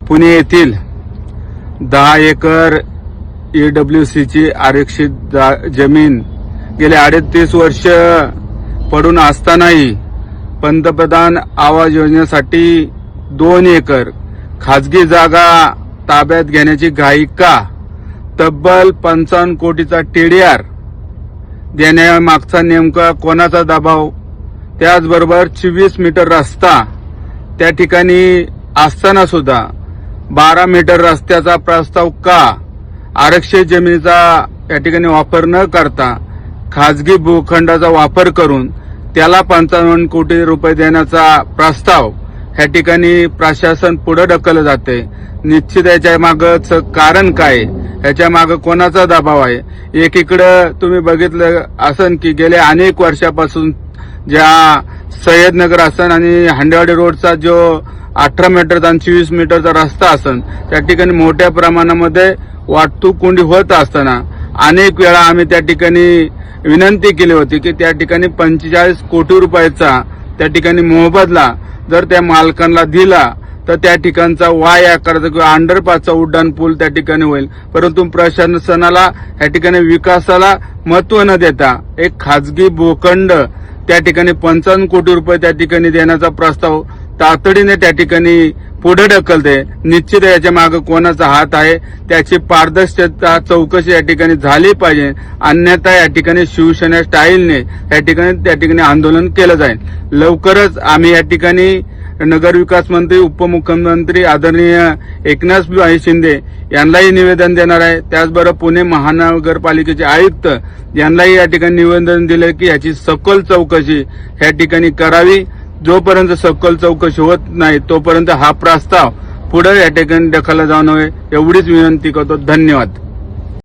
पुणे येथील 10 एकर EWCची आरक्षित जमीन गेले 38 वर्ष पडून असतानाही पंतप्रधान आवास योजनेसाठी 2 एकर खाजगी जागा ताब्यात घेण्याची घाई का? तब्बल 55 कोटीचा TDR देण्यामागचा नेमका कोणाचा दबाव? त्याचबरोबर 24 मीटर रस्ता त्या ठिकाणी असताना सुद्धा 12 मीटर रस्त्याचा प्रस्ताव का? आरक्षित जमिनीचा या ठिकाणी वापर न करता खाजगी भूखंडाचा वापर करून त्याला 55 कोटी रुपये देण्याचा प्रस्ताव ह्या ठिकाणी प्रशासन पुढे ढकललं जाते. निश्चित याच्या मागच कारण काय? याच्या मागे कोणाचा दबाव आहे? एकीकडे तुम्ही बघितलं असन की गेल्या अनेक वर्षापासून ज्या सय्यदनगर असन आणि हांडेवाडी रोडचा जो 18 मीटरचा आणि 24 मीटरचा रस्ता असन त्या ठिकाणी मोठ्या प्रमाणामध्ये वाहतूक कोंडी होत असताना अनेक वेळा आम्ही त्या ठिकाणी विनंती केली होती की त्या ठिकाणी 45 कोटी रुपयाचा त्या ठिकाणी मोबदला जर त्या मालकांना दिला तर त्या ठिकाणचा वाय आकाराचा किंवा अंडरपासचा उड्डाण पूल त्या ठिकाणी होईल. परंतु प्रशासनाला या ठिकाणी विकासाला महत्व न देता एक खाजगी भूखंड त्या ठिकाणी 55 कोटी रुपये त्या ठिकाणी देण्याचा प्रस्ताव तातडीने त्या ठिकाणी पुढे ढकलते. निश्चित याच्या मागे कोणाचा हात आहे त्याची पारदर्शकता चौकशी या ठिकाणी झाली पाहिजे. अन्यथा या ठिकाणी शिवसेना स्टाईलने या ठिकाणी आंदोलन केलं जाईल. लवकरच आम्ही या ठिकाणी नगरविकास मंत्री उपमुख्यमंत्री आदरणीय एकनाथभाई शिंदे यांनाही निवेदन देणार आहे. त्याचबरोबर पुणे महानगरपालिकेचे आयुक्त यांनाही या ठिकाणी निवेदन दिले की याची सखोल चौकशी या ठिकाणी करावी. जोपर्यंत सखोल चौकशी होत नाही तोपर्यंत हा प्रस्ताव पुढे या ठिकाणी ढकलला जाऊ नये एवढीच विनंती करतो. धन्यवाद.